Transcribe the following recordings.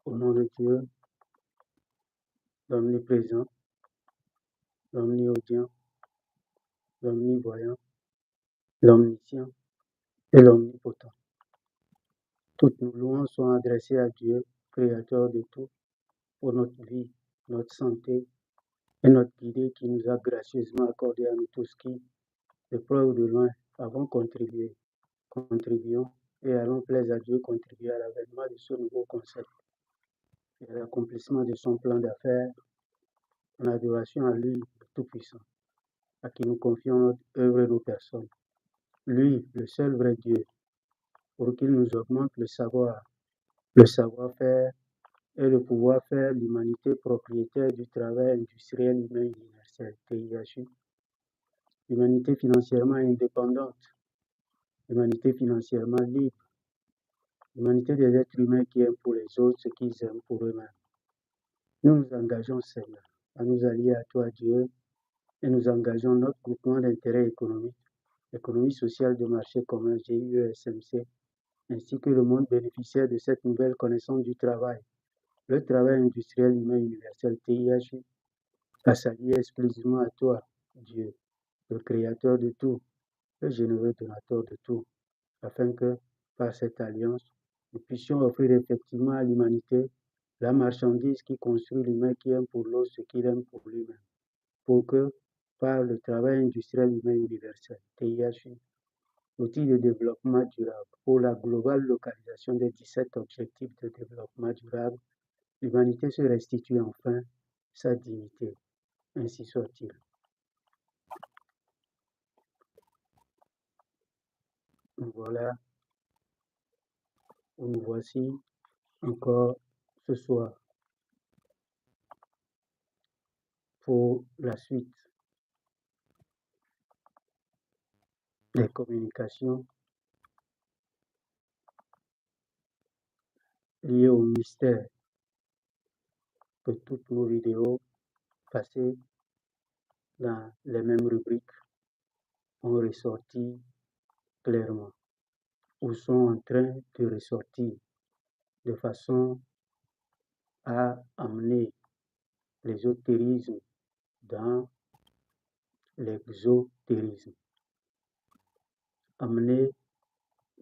Au nom de Dieu, l'omniprésent, l'omniaudient, l'omnivoyant, l'omniscient et l'omnipotent. Toutes nos louanges sont adressées à Dieu, Créateur de tout, pour notre vie, notre santé et notre guidée qui nous a gracieusement accordé à nous tous qui, de près ou de loin, avons contribué, contribuons et allons plaise à Dieu contribuer à l'avènement de ce nouveau concept et à l'accomplissement de son plan d'affaires en adoration à lui, le Tout-Puissant, à qui nous confions notre œuvre et nos personnes. Lui, le seul vrai Dieu, pour qu'il nous augmente le savoir-faire et le pouvoir faire l'humanité propriétaire du travail industriel humain universel, TIHU, l'humanité financièrement indépendante, l'humanité financièrement libre, l'humanité des êtres humains qui aiment pour les autres ce qu'ils aiment pour eux-mêmes. Nous nous engageons, Seigneur, à nous allier à toi, Dieu, et nous engageons notre groupement d'intérêt économique, l'économie sociale de marché commun, GIESMC, ainsi que le monde bénéficiaire de cette nouvelle connaissance du travail, le travail industriel humain universel, TIHU, à s'allier exclusivement à toi, Dieu, le créateur de tout, le généreux donateur de tout, afin que, par cette alliance, nous puissions offrir effectivement à l'humanité la marchandise qui construit l'humain qui aime pour l'autre ce qu'il aime pour lui-même, pour que, par le travail industriel humain universel, TIHU, outil de développement durable pour la globale localisation des 17 objectifs de développement durable, l'humanité se restitue enfin sa dignité. Ainsi soit-il. Voilà où nous voici encore ce soir pour la suite des communications liées au mystère que toutes nos vidéos passées dans les mêmes rubriques ont ressorti clairement ou sont en train de ressortir de façon à amener l'ésotérisme dans l'exotérisme, amener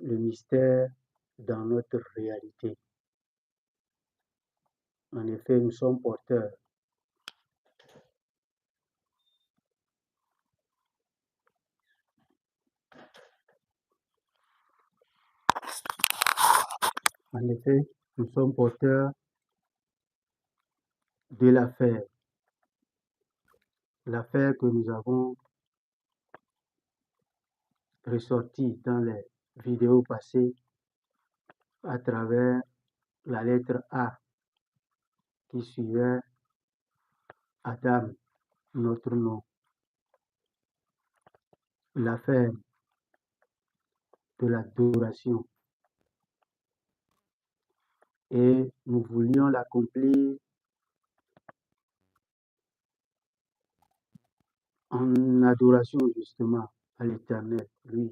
le mystère dans notre réalité. En effet, nous sommes porteurs En effet, nous sommes porteurs de l'affaire que nous avons ressortie dans les vidéos passées à travers la lettre A qui suivait Adam, notre nom. L'affaire de l'adoration. Et nous voulions l'accomplir en adoration justement à l'Éternel, lui,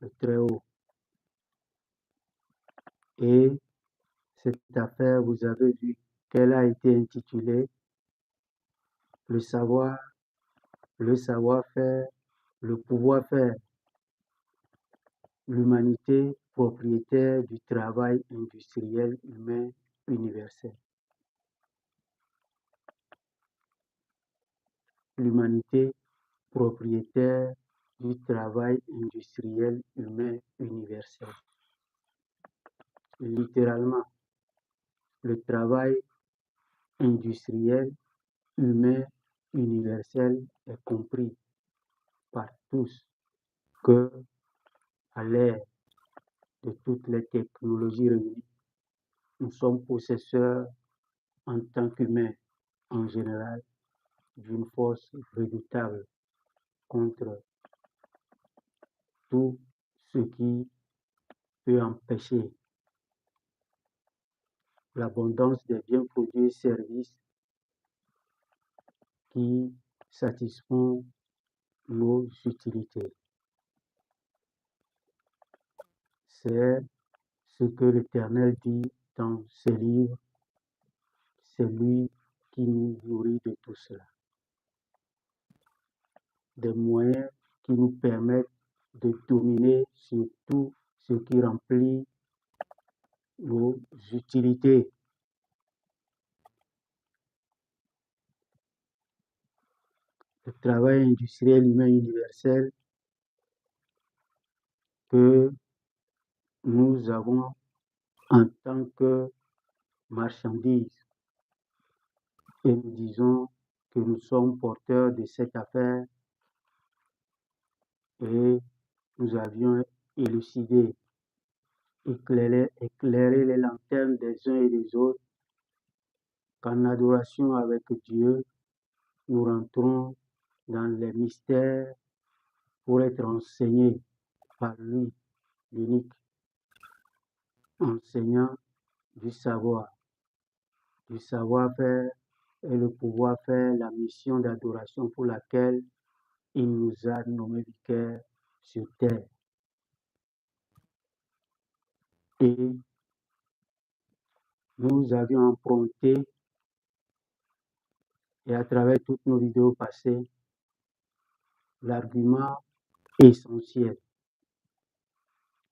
le Très-Haut. Et cette affaire, vous avez vu qu'elle a été intitulée le savoir, le savoir-faire, le pouvoir-faire, l'humanité propriétaire du travail industriel humain universel. L'humanité propriétaire du travail industriel humain universel. Littéralement, le travail industriel humain universel est compris par tous que, à l'ère de toutes les technologies réunies, nous sommes possesseurs en tant qu'humains en général d'une force redoutable contre tout ce qui peut empêcher l'abondance des biens produits et services qui satisfont nos utilités. C'est ce que l'Éternel dit dans ses livres c'est lui qui nous nourrit de tout cela. Des moyens qui nous permettent de dominer sur tout ce qui remplit nos utilités. Le travail industriel humain universel que nous avons en tant que marchandises et nous disons que nous sommes porteurs de cette affaire et nous avions élucidé, éclairé les lanternes des uns et des autres qu'en adoration avec Dieu, nous rentrons dans les mystères pour être enseignés par lui, l'unique enseignant du savoir-faire et le pouvoir faire la mission d'adoration pour laquelle il nous a nommés vicaires sur terre. Et nous avions emprunté, et à travers toutes nos vidéos passées, l'argument essentiel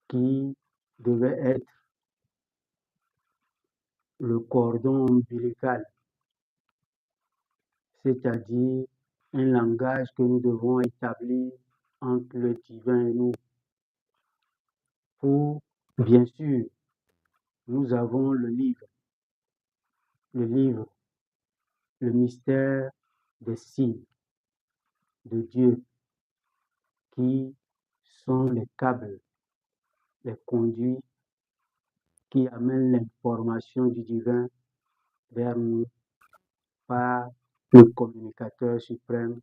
qui devait être le cordon ombilical, c'est-à-dire un langage que nous devons établir entre le divin et nous. Pour, bien sûr, nous avons le livre, le mystère des signes de Dieu, qui sont les câbles, les conduits qui amènent l'information du divin vers nous par le communicateur suprême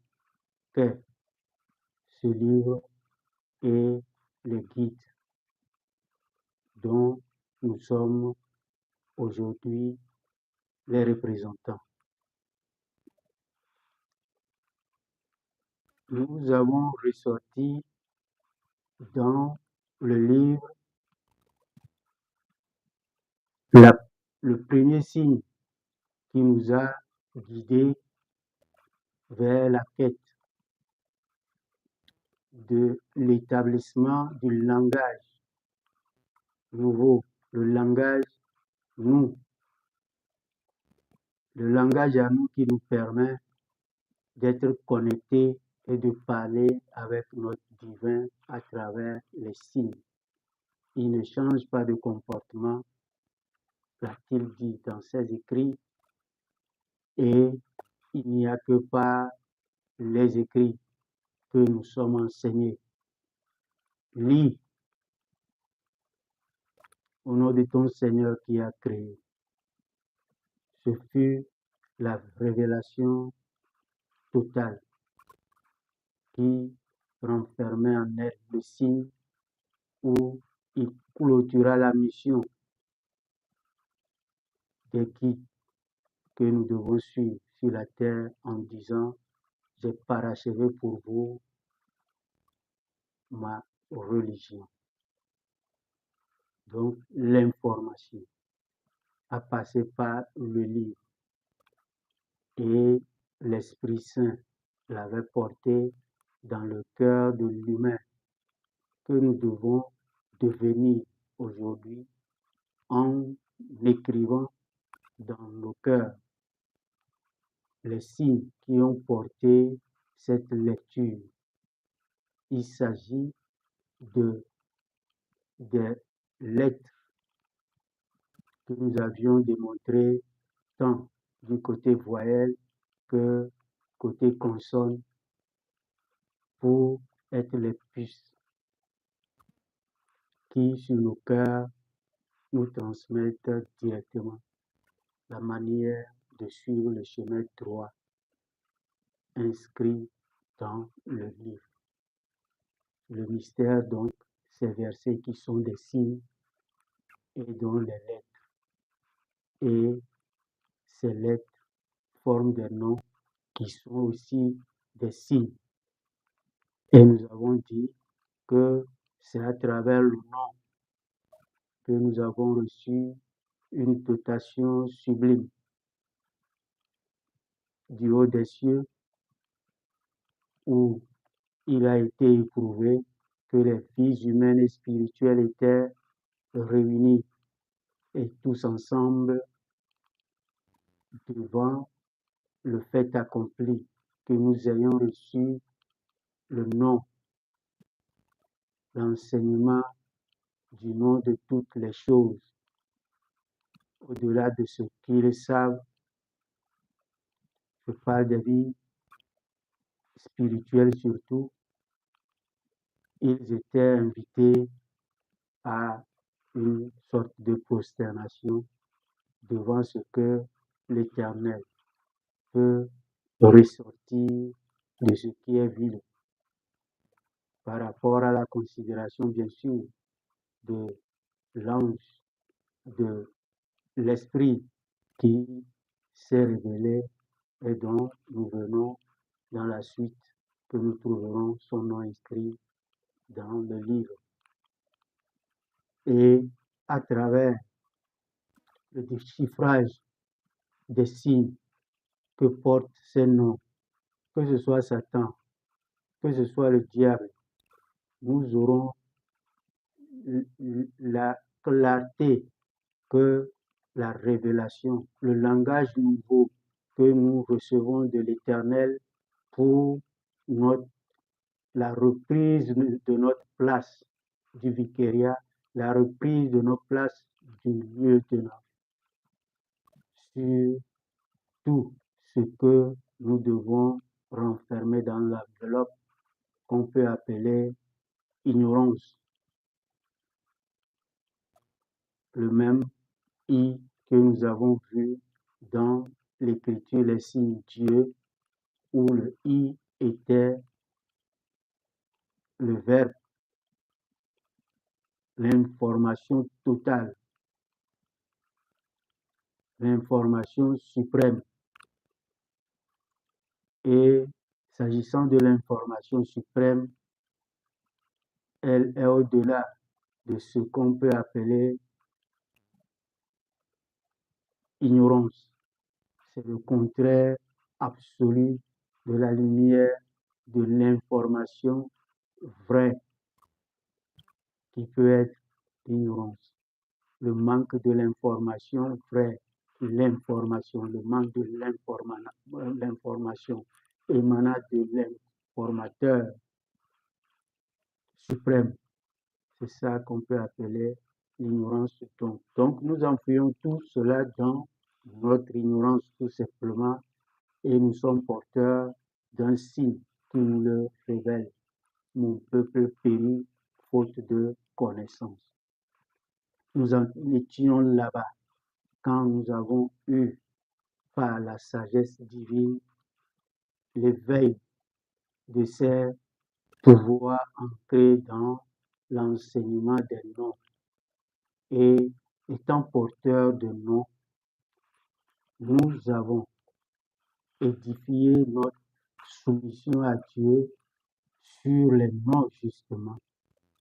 qu'est ce livre et le guide dont nous sommes aujourd'hui les représentants. Nous avons ressorti dans le livre le premier signe qui nous a guidés vers la quête de l'établissement du langage nouveau, le langage nous, le langage à nous qui nous permet d'être connectés et de parler avec notre divin à travers les signes. Il ne change pas de comportement, l'a-t-il dit dans ses écrits, et il n'y a que par les écrits que nous sommes enseignés. Lis au nom de ton Seigneur qui a créé. Ce fut la révélation totale qui renfermait en elle le signe où il clôtura la mission des guides que nous devons suivre sur la terre en disant: j'ai parachevé pour vous ma religion. Donc l'information a passé par le livre et l'Esprit Saint l'avait porté dans le cœur de l'humain que nous devons devenir aujourd'hui en écrivant dans nos cœurs les signes qui ont porté cette lecture. Il s'agit des lettres que nous avions démontrées tant du côté voyelle que côté consonne pour être les puces qui, sur nos cœurs, nous transmettent directement la manière de suivre le chemin droit inscrit dans le livre. Le mystère, donc, ces versets qui sont des signes et dont les lettres. Et ces lettres forment des noms qui sont aussi des signes. Et nous avons dit que c'est à travers le nom que nous avons reçu une dotation sublime du haut des cieux où il a été éprouvé que les vies humaines et spirituelles étaient réunies et tous ensemble devant le fait accompli, que nous ayons reçu le nom, l'enseignement du nom de toutes les choses, au-delà de ce qu'ils savent. Je parle des vies spirituelles surtout. Ils étaient invités à une sorte de prosternation devant ce que l'Éternel peut ressortir de ce qui est vil par rapport à la considération, bien sûr, de l'ange, de l'esprit qui s'est révélé et dont nous venons dans la suite que nous trouverons son nom inscrit dans le livre. Et à travers le déchiffrage des signes que portent ces noms, que ce soit Satan, que ce soit le diable, nous aurons la clarté que la révélation, le langage nouveau que nous recevons de l'Éternel pour la reprise de notre place du vicariat, la reprise de notre place du lieutenant sur tout ce que nous devons renfermer dans l'enveloppe qu'on peut appeler ignorance. Le même I que nous avons vu dans l'écriture, les signes Dieu, où le I était le verbe, l'information totale, l'information suprême. Et s'agissant de l'information suprême, elle est au-delà de ce qu'on peut appeler ignorance. C'est le contraire absolu de la lumière, de l'information vraie, qui peut être l'ignorance. Le manque de l'information vraie, l'information, le manque de l'information émanant de l'informateur suprême. C'est ça qu'on peut appeler l'ignorance. Donc, nous enfouillons tout cela dans notre ignorance, tout simplement, et nous sommes porteurs d'un signe qui nous le révèle. Mon peuple périt faute de connaissance. Nous en étions là-bas quand nous avons eu, par la sagesse divine, l'éveil de ces pouvoirs ancrés dans l'enseignement des noms. Et étant porteurs de noms, nous avons édifié notre soumission à Dieu sur les noms, justement,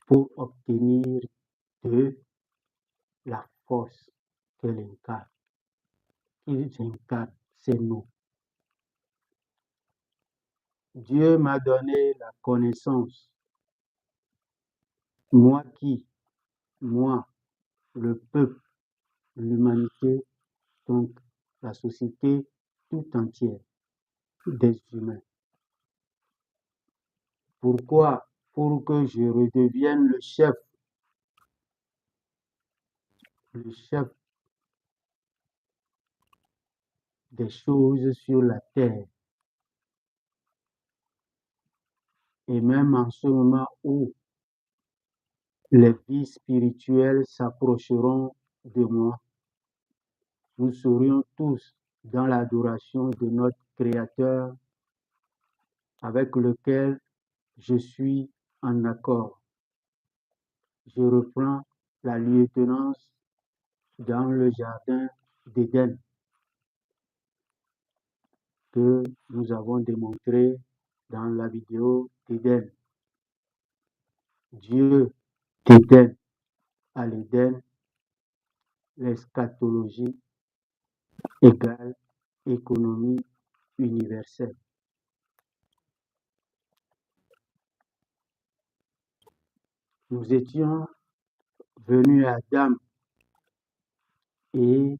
pour obtenir de la force qu'elle incarne, qu'ils incarnent ces noms. Dieu m'a donné la connaissance. Moi, le peuple, l'humanité, donc la société tout entière des humains. Pourquoi? Pour que je redevienne le chef des choses sur la terre. Et même en ce moment où les vies spirituelles s'approcheront de moi, nous serions tous dans l'adoration de notre Créateur avec lequel je suis en accord. Je reprends la lieutenance dans le jardin d'Éden que nous avons démontré dans la vidéo d'Éden. Dieu d'Éden à l'Éden, l'eschatologie égale économie universel. Nous étions venus à Adam et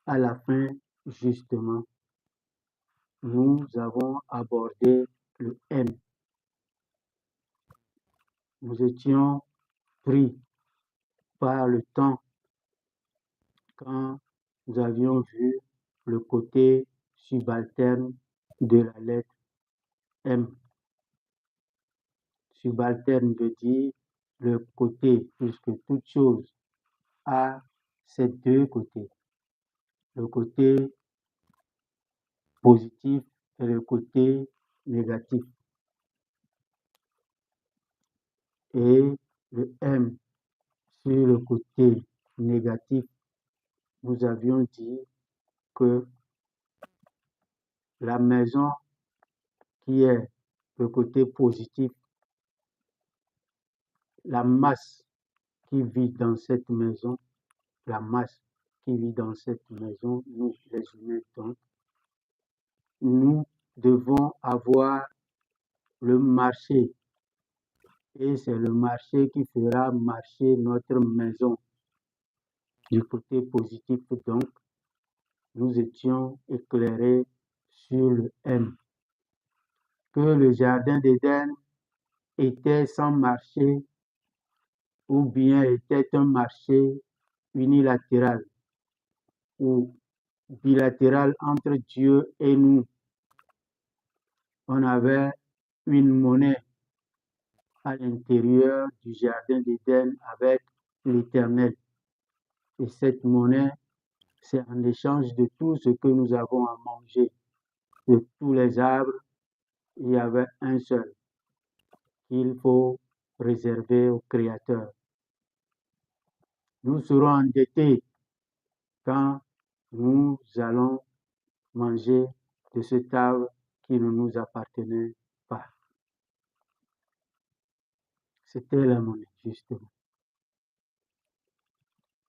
à la fin, justement, nous avons abordé le M. Nous étions pris par le temps quand nous avions vu le côté subalterne de la lettre M. Subalterne veut dire le côté, puisque toute chose a ces deux côtés, le côté positif et le côté négatif. Et le M sur le côté négatif, nous avions dit que la maison qui est le côté positif, la masse qui vit dans cette maison, la masse qui vit dans cette maison, nous les humains donc, nous devons avoir le marché. Et c'est le marché qui fera marcher notre maison. Du côté positif, donc, nous étions éclairés sur le M. Que le jardin d'Éden était sans marché ou bien était un marché unilatéral ou bilatéral entre Dieu et nous. On avait une monnaie à l'intérieur du jardin d'Éden avec l'Éternel. Et cette monnaie, c'est en échange de tout ce que nous avons à manger. De tous les arbres, il y avait un seul qu'il faut réserver au Créateur. Nous serons endettés quand nous allons manger de cet arbre qui ne nous appartenait pas. C'était la monnaie, justement.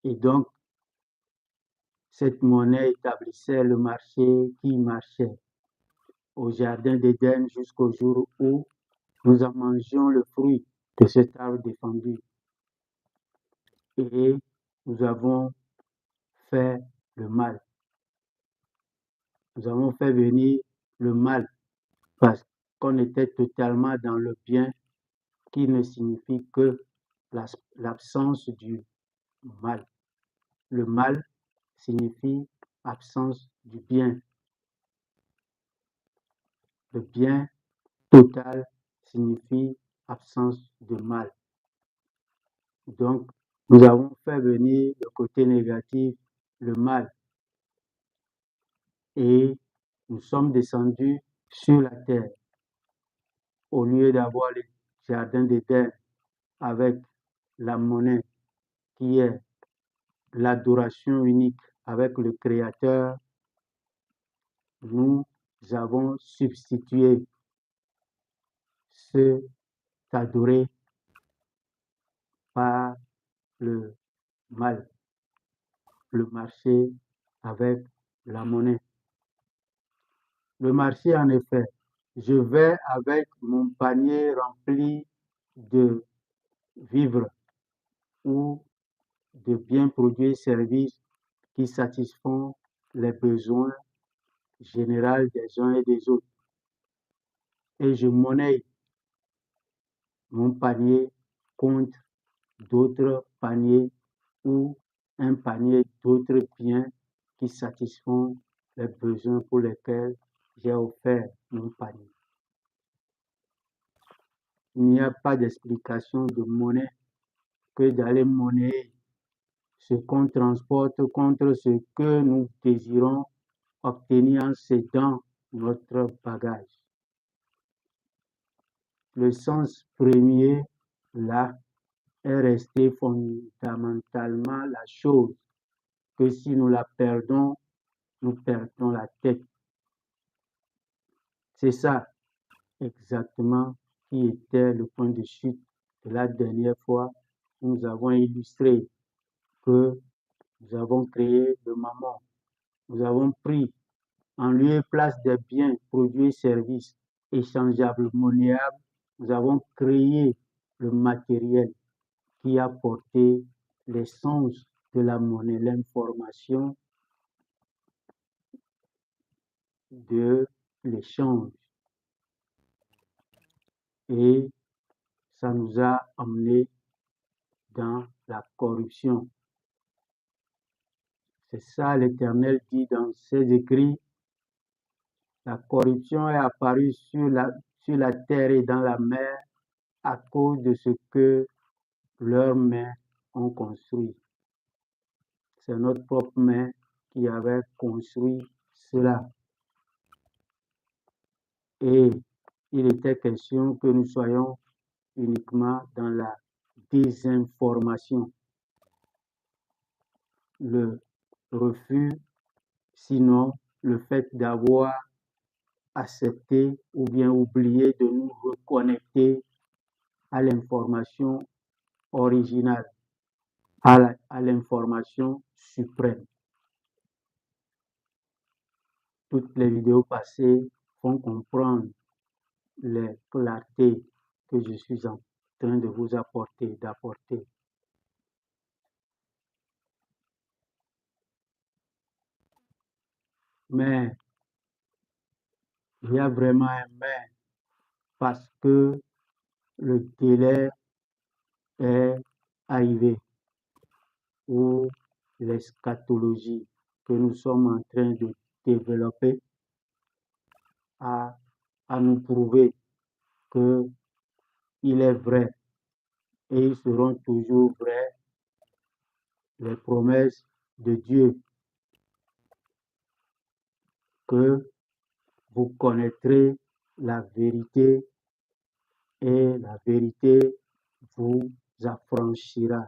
Et donc, cette monnaie établissait le marché qui marchait au jardin d'Éden jusqu'au jour où nous en mangions le fruit de cet arbre défendu. Et nous avons fait le mal. Nous avons fait venir le mal parce qu'on était totalement dans le bien, qui ne signifie que l'absence du mal. Le mal signifie absence du bien. Le bien total signifie absence de mal. Donc, nous avons fait venir le côté négatif, le mal. Et nous sommes descendus sur la terre. Au lieu d'avoir le jardin d'Éden avec la monnaie qui est l'adoration unique avec le Créateur, nous avons substitué ce adoré par le mal, le marché avec la monnaie. Le marché, en effet, je vais avec mon panier rempli de vivres ou de biens, produits et services qui satisfont les besoins généraux des uns et des autres. Et je monnaie mon panier contre d'autres paniers ou un panier d'autres biens qui satisfont les besoins pour lesquels j'ai offert mon panier. Il n'y a pas d'explication de monnaie que d'aller monnayer ce qu'on transporte contre ce que nous désirons obtenir en cédant notre bagage. Le sens premier, là, est resté fondamentalement la chose que si nous la perdons, nous perdons la tête. C'est ça exactement qui était le point de chute de la dernière fois où nous avons illustré que nous avons créé le mammon. Nous avons pris En lieu et place des biens, produits et services échangeables, monnayables, nous avons créé le matériel qui a porté l'essence de la monnaie, l'information de l'échange. Et ça nous a amené dans la corruption. C'est ça l'Éternel dit dans ses écrits. La corruption est apparue sur la terre et dans la mer à cause de ce que leurs mains ont construit. C'est notre propre main qui avait construit cela. Et il était question que nous soyons uniquement dans la désinformation. Le refus, sinon le fait d'avoir accepté ou bien oublié de nous reconnecter à l'information originale, à l'information suprême. Toutes les vidéos passées font comprendre les clartés que je suis en train de vous d'apporter. Mais il y a vraiment un mais parce que le délai est arrivé où l'eschatologie que nous sommes en train de développer à nous prouver qu'il est vrai et ils seront toujours vrais les promesses de Dieu que vous connaîtrez la vérité et la vérité vous affranchira.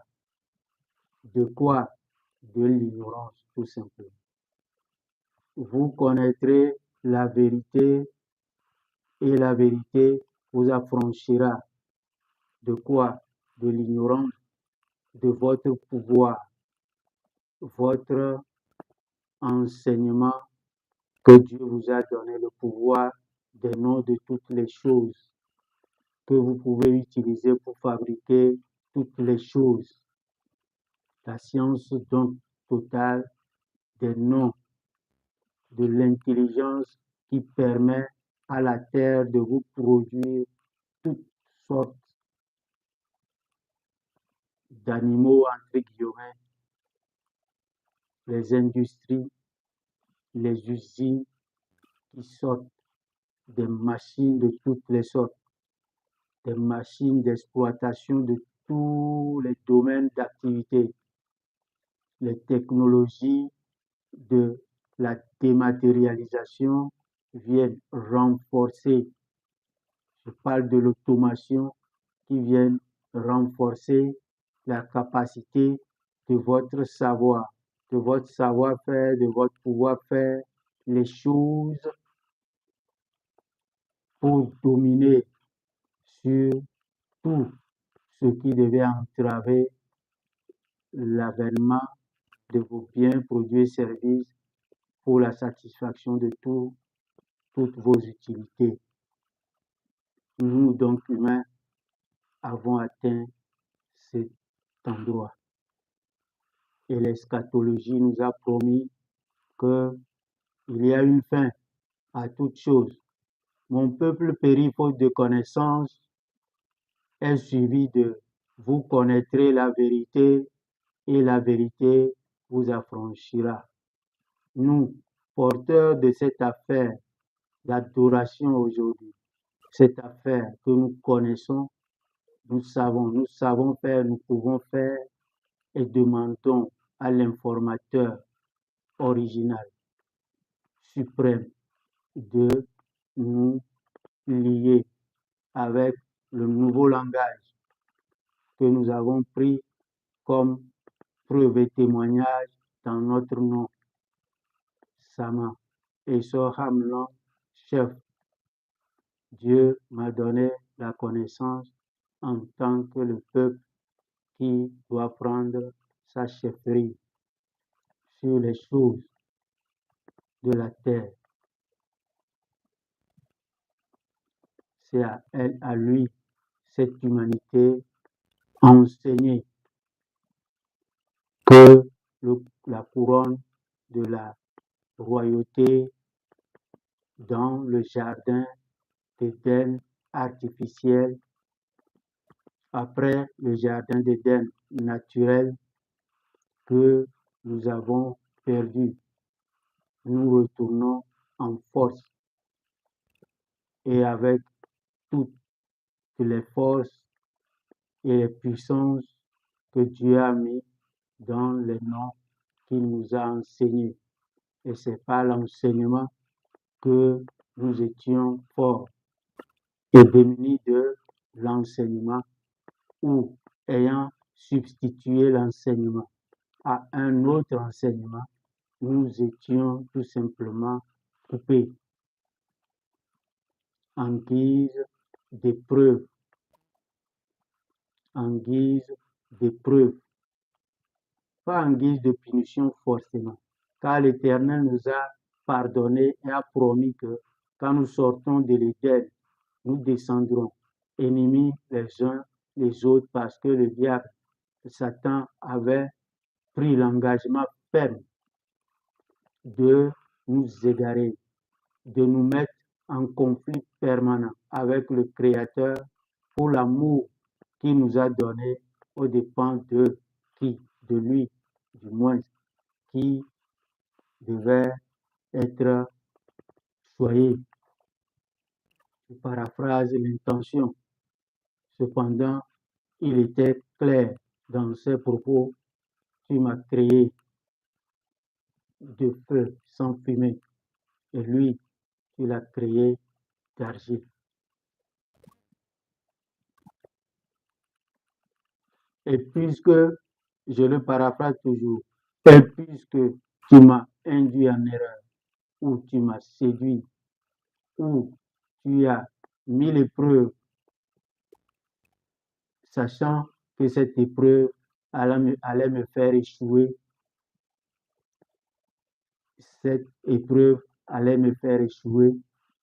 De quoi? De l'ignorance, tout simplement. Vous connaîtrez la vérité et la vérité vous affranchira. De quoi? De l'ignorance de votre pouvoir, votre enseignement que Dieu vous a donné, le pouvoir des noms de toutes les choses que vous pouvez utiliser pour fabriquer toutes les choses. La science donc totale des noms, de l'intelligence qui permet à la terre de vous produire toutes sortes d'animaux, entre guillemets, les industries, les usines qui sortent des machines de toutes les sortes, des machines d'exploitation de tous les domaines d'activité, les technologies de la dématérialisation viennent renforcer, je parle de l'automation, qui viennent renforcer la capacité de votre savoir, de votre savoir-faire, de votre pouvoir faire les choses pour dominer sur tout ce qui devait entraver l'avènement de vos biens, produits et services pour la satisfaction de toutes vos utilités. Nous, donc humains, avons atteint cet endroit. Et l'eschatologie nous a promis qu'il y a une fin à toute chose. Mon peuple périt faute de connaissance est suivi de vous connaîtrez la vérité et la vérité vous affranchira. Nous, porteurs de cette affaire d'adoration aujourd'hui, cette affaire que nous connaissons, nous savons faire, nous pouvons faire et demandons à l'informateur original, suprême, de nous lier avec le nouveau langage que nous avons pris comme preuve et témoignage dans notre nom. Sama et Sohamlon, chef. Dieu m'a donné la connaissance en tant que le peuple qui doit prendre sa chefferie sur les choses de la terre. c'est à elle, à lui, cette humanité enseignée que la couronne de la royauté dans le jardin d'Éden artificiel, après le jardin d'Éden naturel que nous avons perdu. Nous retournons en force et avec toutes les forces et les puissances que Dieu a mis dans les noms qu'il nous a enseignés. Et c'est par l'enseignement que nous étions forts et démunis de l'enseignement ou ayant substitué l'enseignement à un autre enseignement, nous étions tout simplement coupés en guise d'épreuve, en guise d'épreuve, pas en guise de punition forcément, car l'Éternel nous a pardonné et a promis que quand nous sortons de l'Éden, nous descendrons ennemis les uns les autres parce que le diable, Satan, avait pris l'engagement ferme de nous égarer, de nous mettre en conflit permanent avec le Créateur pour l'amour qu'il nous a donné aux dépens de qui? De lui, du moins, qui devait être choyé. Je paraphrase l'intention. Cependant, il était clair dans ses propos. Tu m'as créé de feu sans fumée, et lui, tu l'as créé d'argile. Et puisque, je le paraphrase toujours, et puisque tu m'as induit en erreur, ou tu m'as séduit, ou tu as mis l'épreuve, sachant que cette épreuve allait me faire échouer, cette épreuve allait me faire échouer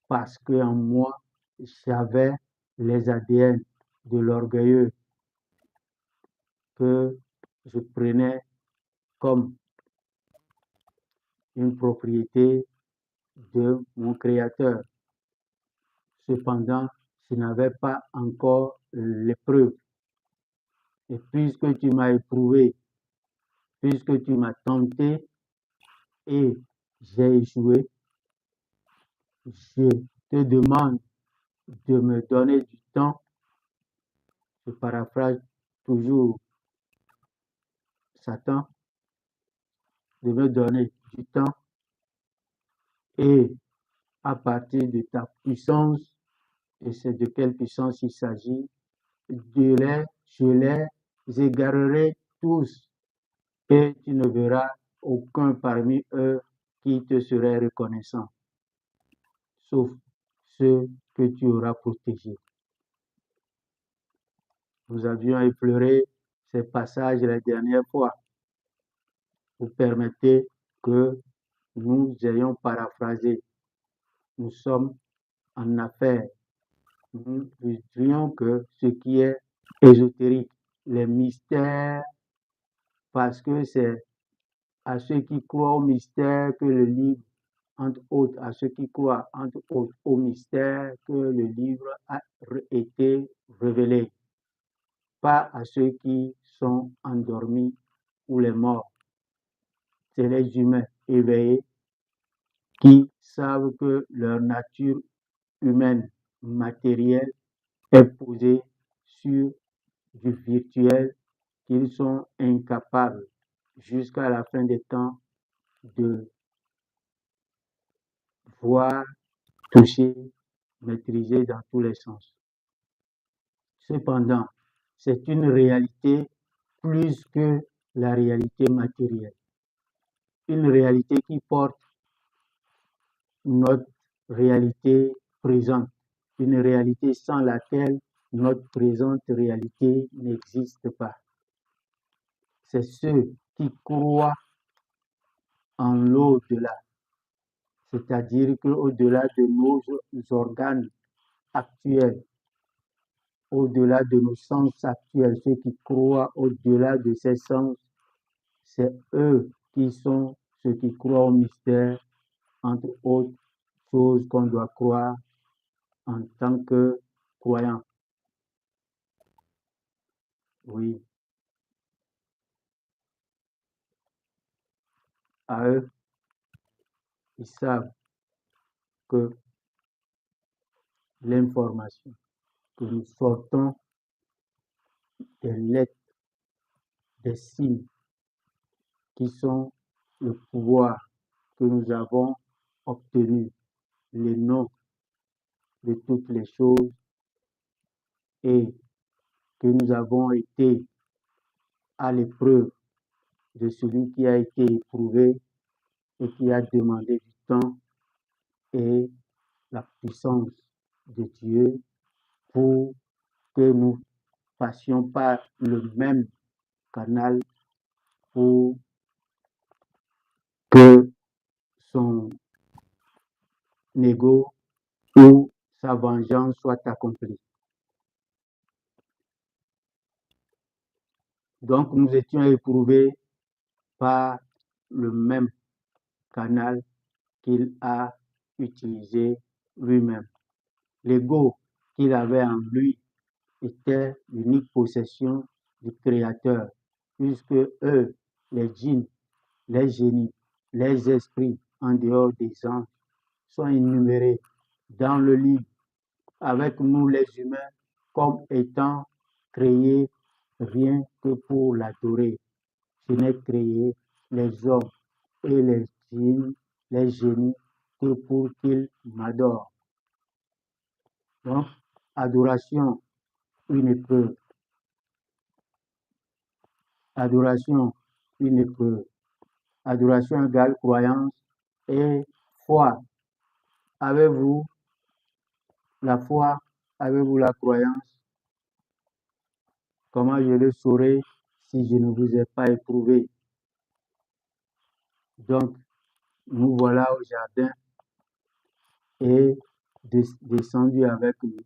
parce qu'en moi, j'avais les ADN de l'orgueilleux que je prenais comme une propriété de mon Créateur. Cependant, je n'avais pas encore l'épreuve. Et puisque tu m'as éprouvé, puisque tu m'as tenté et j'ai échoué, je te demande de me donner du temps. Je paraphrase toujours Satan, de me donner du temps et à partir de ta puissance, et c'est de quelle puissance il s'agit, je les égarerai tous et tu ne verras aucun parmi eux qui te serait reconnaissant, sauf ceux que tu auras protégés. Nous avions effleuré ces passages la dernière fois. Vous permettez que nous ayons paraphrasé. Nous sommes en affaires. Nous dirions que ce qui est ésotérique, les mystères, parce que c'est à ceux qui croient au mystère que le livre, entre autres, à ceux qui croient, entre autres, au mystère que le livre a été révélé, pas à ceux qui sont endormis ou les morts. C'est les humains éveillés qui savent que leur nature humaine matérielle est posée sur du virtuel, qu'ils sont incapables jusqu'à la fin des temps de voir, toucher, maîtriser dans tous les sens. Cependant, c'est une réalité plus que la réalité matérielle. Une réalité qui porte notre réalité présente. Une réalité sans laquelle notre présente réalité n'existe pas. C'est ceux qui croient en l'au-delà, c'est-à-dire qu'au-delà de nos organes actuels, au-delà de nos sens actuels, ceux qui croient au-delà de ces sens, c'est eux qui sont ceux qui croient au mystère, entre autres choses qu'on doit croire en tant que croyant. Oui, à eux, ils savent que l'information que nous sortons des lettres, des signes qui sont le pouvoir que nous avons obtenu, les noms de toutes les choses et que nous avons été à l'épreuve de celui qui a été éprouvé et qui a demandé du temps et la puissance de Dieu pour que nous passions par le même canal pour que son ego ou sa vengeance soit accomplie. Donc nous étions éprouvés par le même canal qu'il a utilisé lui-même. L'ego qu'il avait en lui était l'unique possession du Créateur, puisque eux, les djinns, les génies, les esprits en dehors des anges, sont énumérés dans le livre avec nous les humains comme étant créés rien que pour l'adorer. Je n'ai créé les hommes et les djinns, les génies, que pour qu'ils m'adorent. Donc, adoration, une épreuve. Adoration, une épreuve. Adoration égale croyance et foi. Avez-vous la foi? Avez-vous la croyance? Comment je le saurai si je ne vous ai pas éprouvé? Donc, nous voilà au jardin et descendu avec nous.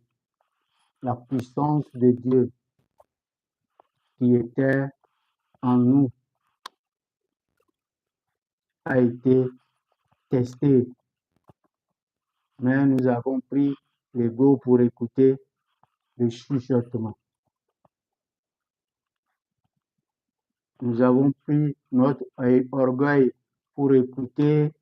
La puissance de Dieu qui était en nous a été testée. Mais nous avons pris l'ego pour écouter le chuchotement. Nous avons pris notre orgueil pour écouter